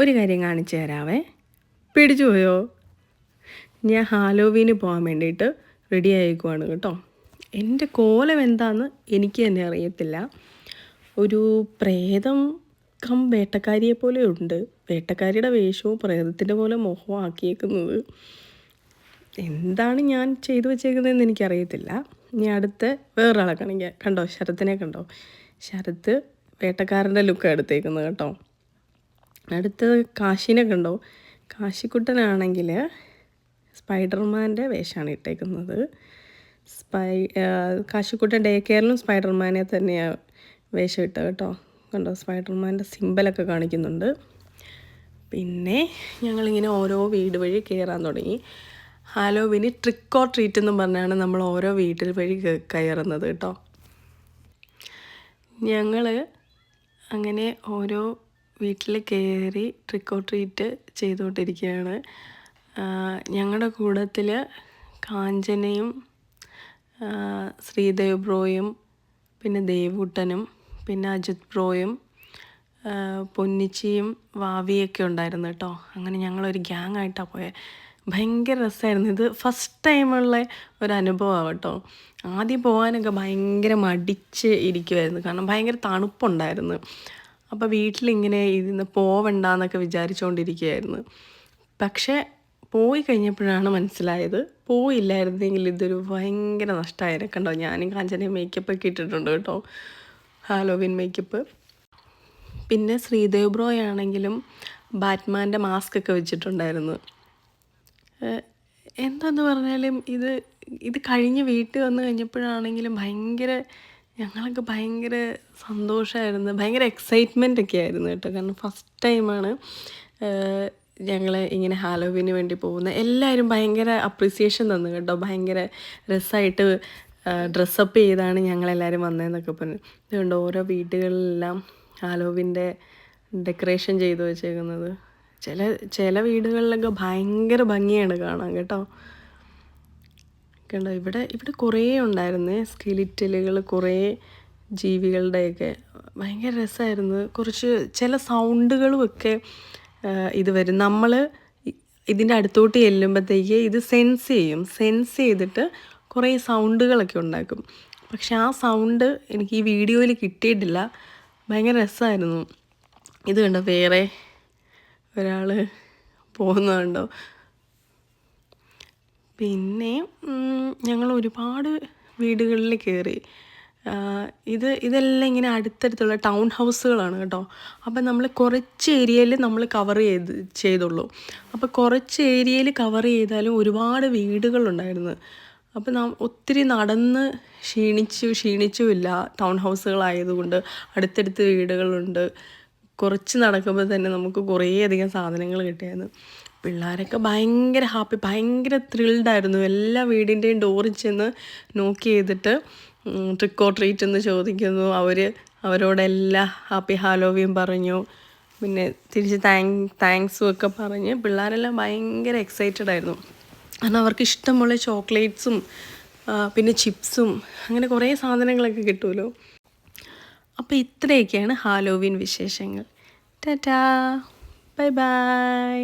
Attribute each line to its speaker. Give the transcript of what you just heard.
Speaker 1: ഒരു കാര്യം കാണിച്ചു തരാവേ. പിടിച്ചു പോയോ? ഞാൻ ഹാലോവീന് പോകാൻ വേണ്ടിയിട്ട് റെഡി ആയിക്കുവാണ് കേട്ടോ. എൻ്റെ കോലം എന്താണെന്ന് എനിക്ക് തന്നെ അറിയത്തില്ല. ഒരു പ്രേതം വേട്ടക്കാരിയെ പോലെ ഉണ്ട്. വേട്ടക്കാരിയുടെ വേഷവും പ്രേതത്തിൻ്റെ പോലെ മുഖവും ആക്കിയേക്കുന്നത്. എന്താണ് ഞാൻ ചെയ്തു വെച്ചേക്കുന്നതെന്ന് എനിക്കറിയത്തില്ല. ഇനി അടുത്ത് വേറൊരാളെ കാണിക്കാം. കണ്ടോ, ശരത്തിനെ കണ്ടോ? ശരത്ത് വേട്ടക്കാരൻ്റെ ലുക്കാണ് എടുത്തേക്കുന്നത് കേട്ടോ. അടുത്തത് കാശിനെ കണ്ടോ? കാശിക്കുട്ടനാണെങ്കിൽ സ്പൈഡർമാൻ്റെ വേഷമാണ് ഇട്ടേക്കുന്നത്. കാശിക്കുട്ടൻ ഡേ കെയറിലും സ്പൈഡർമാനെ തന്നെയാണ് വേഷം ഇട്ടത് കേട്ടോ. കണ്ടോ, സ്പൈഡർമാൻ്റെ സിമ്പലൊക്കെ കാണിക്കുന്നുണ്ട്. പിന്നെ ഞങ്ങളിങ്ങനെ ഓരോ വീട് വഴി കയറാൻ തുടങ്ങി. ഹാലോവീന് ട്രിക്ക് ഓർ ട്രീറ്റ് എന്നും പറഞ്ഞാണ് നമ്മൾ ഓരോ വീട്ടിൽ വഴി കയറുന്നത് കേട്ടോ. ഞങ്ങൾ അങ്ങനെ ഓരോ വീട്ടിൽ കയറി ട്രിക്ക് ഓർ ട്രീറ്റ് ചെയ്തുകൊണ്ടിരിക്കുകയാണ്. ഞങ്ങളുടെ കൂട്ടത്തിൽ കാഞ്ചനയും ശ്രീദേവ് ബ്രോയും പിന്നെ ദേവൂട്ടനും പിന്നെ അജിത് ബ്രോയും പൊന്നിച്ചിയും വാവിയൊക്കെ ഉണ്ടായിരുന്നു കേട്ടോ. അങ്ങനെ ഞങ്ങളൊരു ഗ്യാങ് ആയിട്ടാണ് പോയത്. ഭയങ്കര രസമായിരുന്നു. ഇത് ഫസ്റ്റ് ടൈമുള്ള ഒരു അനുഭവമാണ് കേട്ടോ. ആദ്യം പോകാനൊക്കെ ഭയങ്കര മടിച്ച് ഇരിക്കുമായിരുന്നു, കാരണം ഭയങ്കര തണുപ്പുണ്ടായിരുന്നു. അപ്പോൾ വീട്ടിലിങ്ങനെ ഇരുന്ന് പോവണ്ടെന്നൊക്കെ വിചാരിച്ചുകൊണ്ടിരിക്കുകയായിരുന്നു. പക്ഷേ പോയി കഴിഞ്ഞപ്പോഴാണ് മനസ്സിലായത്, പോയില്ലായിരുന്നെങ്കിൽ ഇതൊരു ഭയങ്കര നഷ്ടമായിരുന്നു. കണ്ടോ, ഞാനും കാഞ്ചനയും മേക്കപ്പൊക്കെ ഇട്ടിട്ടുണ്ട് കേട്ടോ, ഹാലോവീൻ മേക്കപ്പ്. പിന്നെ ശ്രീദേവ് ബ്രോയ് ആണെങ്കിലും ബാറ്റ്മാൻ്റെ മാസ്ക് ഒക്കെ വെച്ചിട്ടുണ്ടായിരുന്നു. എന്താന്ന് പറഞ്ഞാലും ഇത് കഴിഞ്ഞ് വീട്ടിൽ വന്ന് കഴിഞ്ഞപ്പോഴാണെങ്കിലും ഞങ്ങളൊക്കെ ഭയങ്കര സന്തോഷമായിരുന്നു, ഭയങ്കര എക്സൈറ്റ്മെൻ്റ് ഒക്കെ ആയിരുന്നു കേട്ടോ. കാരണം ഫസ്റ്റ് ടൈമാണ് ഞങ്ങൾ ഇങ്ങനെ ഹാലോവീന് വേണ്ടി പോകുന്നത്. എല്ലാവരും ഭയങ്കര അപ്രിസിയേഷൻ തന്നു കേട്ടോ. ഭയങ്കര രസമായിട്ട് ഡ്രസ്സപ്പ് ചെയ്താണ് ഞങ്ങളെല്ലാവരും വന്നതെന്നൊക്കെ പറഞ്ഞു. അതുകൊണ്ട് ഓരോ വീടുകളിലെല്ലാം ഹാലോവീൻ്റെ ഡെക്കറേഷൻ ചെയ്ത് വെച്ചേക്കുന്നത്. ചില വീടുകളിലൊക്കെ ഭയങ്കര ഭംഗിയാണ് കാണാൻ കേട്ടോ. കണ്ടോ, ഇവിടെ കുറേ ഉണ്ടായിരുന്നേ സ്കെലിറ്റലുകൾ, കുറേ ജീവികളുടെയൊക്കെ. ഭയങ്കര രസമായിരുന്നു. ചില സൗണ്ടുകളുമൊക്കെ ഇത് വരും. നമ്മൾ ഇതിൻ്റെ അടുത്തോട്ട് ചെല്ലുമ്പോഴത്തേക്ക് ഇത് സെൻസ് ചെയ്തിട്ട് കുറേ സൗണ്ടുകളൊക്കെ ഉണ്ടാക്കും. പക്ഷെ ആ സൗണ്ട് എനിക്ക് ഈ വീഡിയോയിൽ കിട്ടിയിട്ടില്ല. ഭയങ്കര രസമായിരുന്നു. ഇത് കണ്ടോ, വേറെ ഒരാൾ പോകുന്നുണ്ടോ. പിന്നെ ഞങ്ങൾ ഒരുപാട് വീടുകളിൽ കയറി. ഇതെല്ലാം ഇങ്ങനെ അടുത്തടുത്തുള്ള ടൗൺ ഹൗസുകളാണ് കേട്ടോ. അപ്പം നമ്മൾ കുറച്ച് ഏരിയയിൽ നമ്മൾ കവർ ചെയ്തുള്ളൂ. അപ്പോൾ കുറച്ച് ഏരിയയിൽ കവർ ചെയ്താലും ഒരുപാട് വീടുകളുണ്ടായിരുന്നു. അപ്പം ഒത്തിരി നടന്ന് ക്ഷീണിച്ചുമില്ല. ടൗൺ ഹൗസുകളായതുകൊണ്ട് അടുത്തടുത്ത് വീടുകളുണ്ട്. കുറച്ച് നടക്കുമ്പോൾ തന്നെ നമുക്ക് കുറേയധികം സാധനങ്ങൾ കിട്ടിയായിരുന്നു. പിള്ളേരൊക്കെ ഭയങ്കര ഹാപ്പി, ഭയങ്കര ത്രിൽഡായിരുന്നു. എല്ലാ വീടിൻ്റെയും ഡോറിൽ ചെന്ന് നോക്കി ചെയ്തിട്ട് ട്രിക്ക് ഓർ ട്രീറ്റ് എന്ന് ചോദിക്കുന്നു. അവരോടെല്ലാം ഹാപ്പി ഹാലോവീൻ പറഞ്ഞു. പിന്നെ തിരിച്ച് താങ്ക്സും ഒക്കെ പറഞ്ഞ് പിള്ളേരെല്ലാം ഭയങ്കര എക്സൈറ്റഡ് ആയിരുന്നു. കാരണം അവർക്ക് ഇഷ്ടമുള്ള ചോക്ലേറ്റ്സും പിന്നെ ചിപ്സും അങ്ങനെ കുറേ സാധനങ്ങളൊക്കെ കിട്ടുമല്ലോ. അപ്പോൾ ഇത്രയൊക്കെയാണ് ഹാലോവീൻ വിശേഷങ്ങൾ. Tata, bye bye.